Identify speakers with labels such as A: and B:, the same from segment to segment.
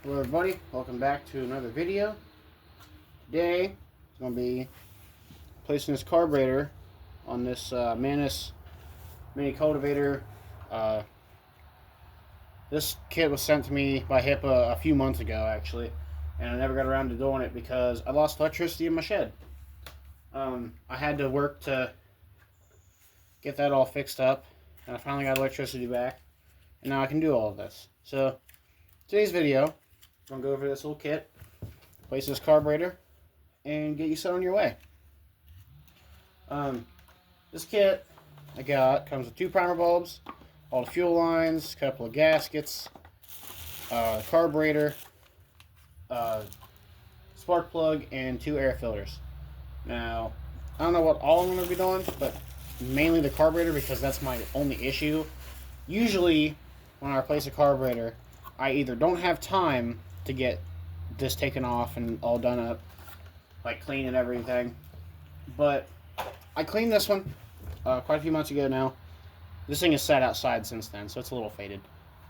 A: Hello everybody, welcome back to another video. Today, it's going to be placing this carburetor on this Mantis mini cultivator. This kit was sent to me by Hipa a few months ago actually, and I never got around to doing it because I lost electricity in my shed. I had to work to get that all fixed up, and I finally got electricity back, and now I can do all of this. So, today's video, I'm going to go over this little kit, place this carburetor, and get you set on your way. This kit I got comes with 2 primer bulbs, all the fuel lines, a couple of gaskets, carburetor, spark plug, and 2 air filters. Now, I don't know what all I'm going to be doing, but mainly the carburetor because that's my only issue. Usually, when I replace a carburetor, I either don't have time to get this taken off and all done up, like clean and everything, but I cleaned this one quite a few months ago now. This thing has sat outside since then, so it's a little faded.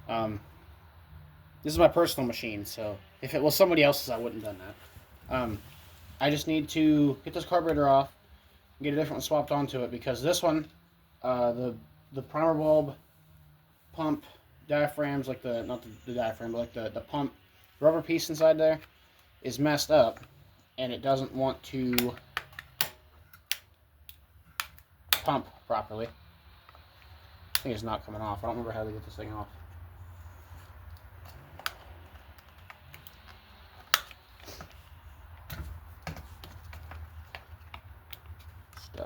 A: This is my personal machine, so if it was somebody else's, I wouldn't have done that. I just need to get this carburetor off and get a different one swapped onto it because this one, the primer bulb, pump, diaphragms, like not the diaphragm, but like the pump rubber piece inside there is messed up, and it doesn't want to pump properly. I think it's not coming off. I don't remember how to get this thing off. This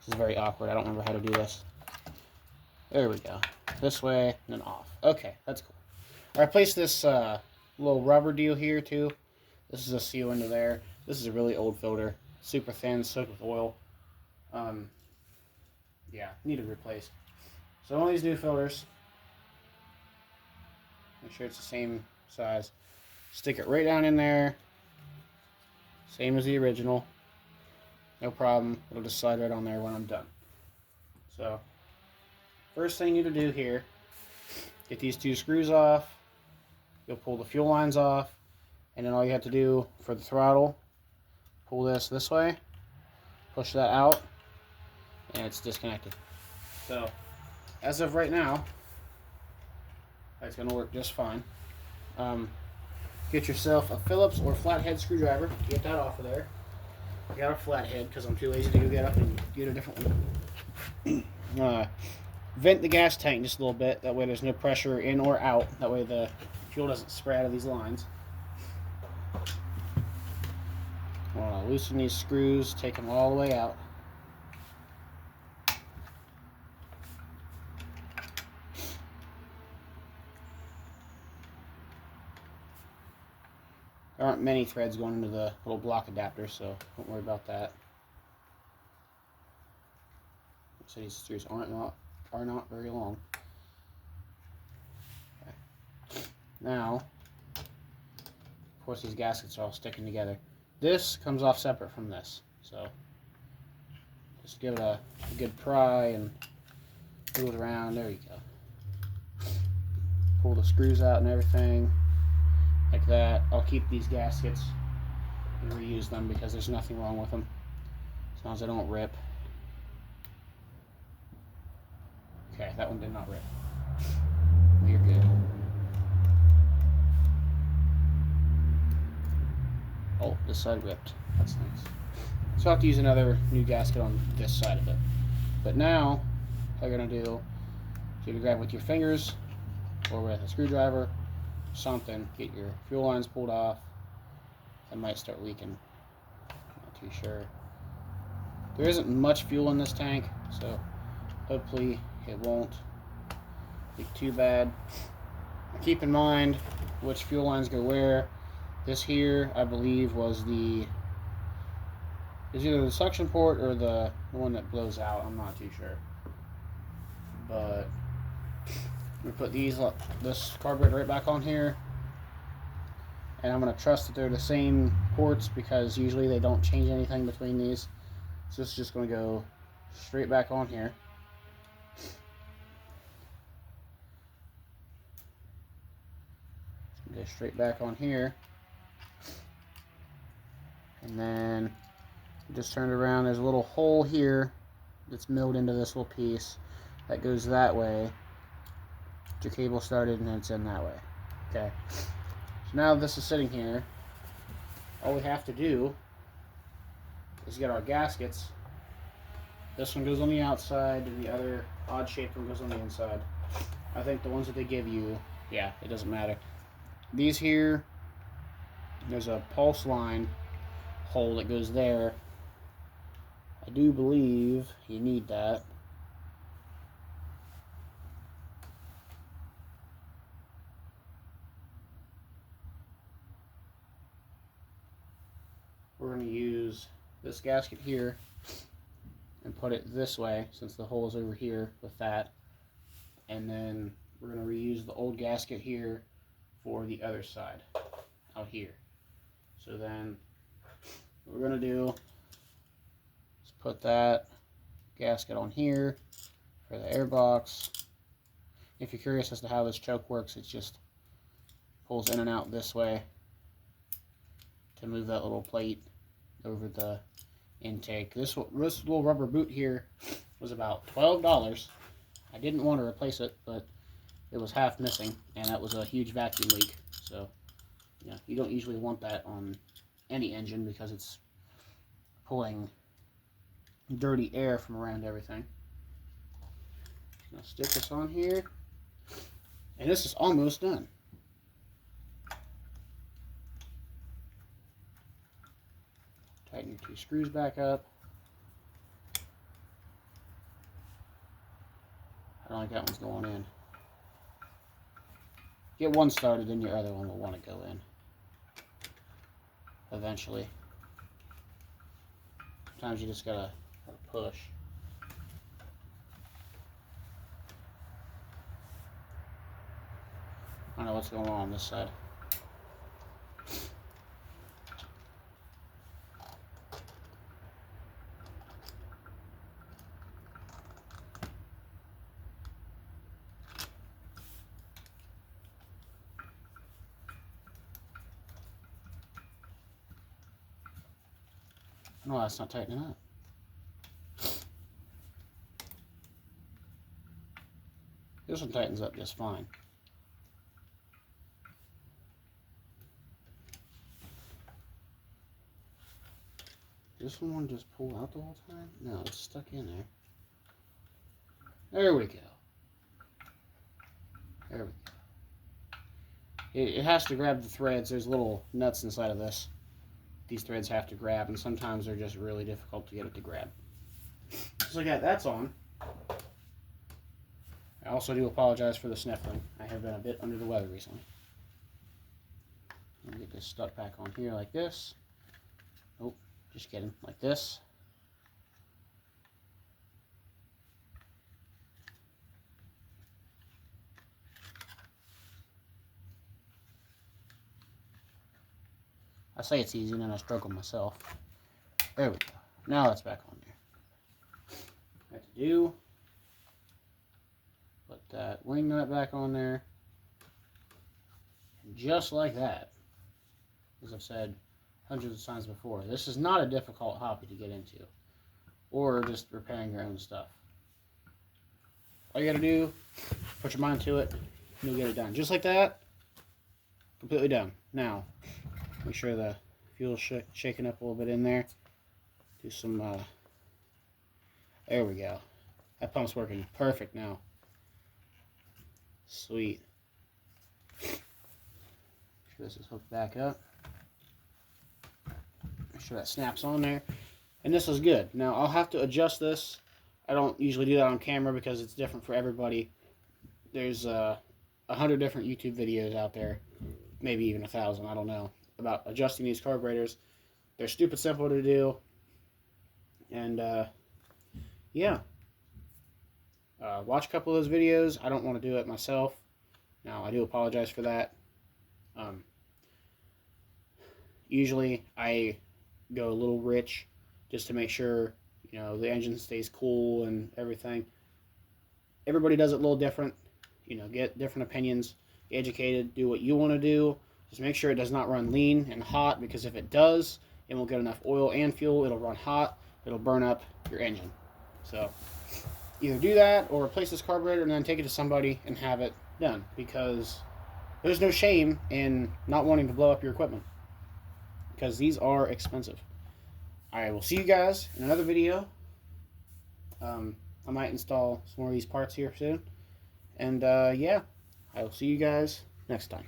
A: is very awkward. I don't remember how to do this. There we go. This way, and then off. Okay, that's cool. I placed this little rubber deal here, too. This is a seal into there. This is a really old filter. Super thin, soaked with oil. Yeah, need to replace. So one of these new filters. Make sure it's the same size. Stick it right down in there. Same as the original. No problem. It'll just slide right on there when I'm done. So, first thing you need to do here, get these 2 screws off. You'll pull the fuel lines off, and then all you have to do for the throttle, pull this way, push that out, and it's disconnected. So, as of right now, that's going to work just fine. Get yourself a Phillips or flathead screwdriver. Get that off of there. I got a flathead because I'm too lazy to go get up and get a different one. Vent the gas tank just a little bit. That way there's no pressure in or out. That way the fuel doesn't spray out of these lines. Loosen these screws. Take them all the way out. There aren't many threads going into the little block adapter, so don't worry about that. So these screws are not very long. Okay. Now, of course, these gaskets are all sticking together. This comes off separate from this, so just give it a good pry and move it around. There you go. Pull the screws out and everything. Like that. I'll keep these gaskets and reuse them because there's nothing wrong with them as long as they don't rip. Okay, that one did not rip. Well, you're good. Oh, this side ripped. That's nice. So I'll have to use another new gasket on this side of it. But now, what you're going to do is you grab with your fingers or with a screwdriver, something, get your fuel lines pulled off. That might start leaking. Not too sure. There isn't much fuel in this tank, so hopefully it won't leak too bad. Keep in mind which fuel lines go where. This here, I believe, was is either the suction port or the one that blows out. I'm not too sure. But I'm going to put this carburetor right back on here, and I'm going to trust that they're the same ports because usually they don't change anything between these. So this is just going to go straight back on here. Go straight back on here. And then just turn it around. There's a little hole here that's milled into this little piece that goes that way. Get your cable started and then it's in that way. Okay. So now this is sitting here. All we have to do is get our gaskets. This one goes on the outside and the other odd shaped one goes on the inside. I think the ones that they give you, yeah, it doesn't matter. These here, there's a pulse line hole that goes there. I do believe you need that. We're going to use this gasket here and put it this way since the hole is over here with that. And then we're going to reuse the old gasket here for the other side out here. So then what we're going to do is put that gasket on here for the air box. If you're curious as to how this choke works, it just pulls in and out this way to move that little plate over the intake. This little rubber boot here was about $12. I didn't want to replace it, but it was half missing, and that was a huge vacuum leak. So, yeah, you don't usually want that on any engine because it's pulling dirty air from around everything. Now stick this on here, and this is almost done. Tighten your two screws back up. I don't think that one's going in. Get one started, then your other one will want to go in eventually. Sometimes you just gotta push. I don't know what's going on this side. No, that's not tightening up. This one tightens up just fine. This one won't just pull out the whole time? No, it's stuck in there. There we go. There we go. It has to grab the threads. There's little nuts inside of this. These threads have to grab, and sometimes they're just really difficult to get it to grab. So yeah, that's on. I also do apologize for the sniffling. I have been a bit under the weather recently. Let me get this stuck back on here like this. Oh, just kidding, like this. I say it's easy and then I struggle myself. There we go. Now that's back on there. What to do, put that wing nut back on there. And just like that, as I've said hundreds of times before, this is not a difficult hobby to get into. Or just repairing your own stuff. All you gotta do, put your mind to it, and you'll get it done. Just like that, completely done. Now, make sure the fuel's shaking up a little bit in there. Do some, there we go. That pump's working perfect now. Sweet. Make sure this is hooked back up. Make sure that snaps on there. And this is good. Now, I'll have to adjust this. I don't usually do that on camera because it's different for everybody. There's 100 different YouTube videos out there, maybe even 1,000, I don't know, about adjusting these carburetors. They're stupid simple to do. And, yeah. Watch a couple of those videos. I don't want to do it myself. Now, I do apologize for that. Usually, I go a little rich just to make sure, you know, the engine stays cool and everything. Everybody does it a little different. You know, get different opinions. educated, do what you want to do. Just make sure it does not run lean and hot, because if it does, it won't get enough oil and fuel. It'll run hot. It'll burn up your engine. So either do that or replace this carburetor and then take it to somebody and have it done, because there's no shame in not wanting to blow up your equipment, because these are expensive. I will see you guys in another video. I might install some more of these parts here soon. And yeah, I will see you guys next time.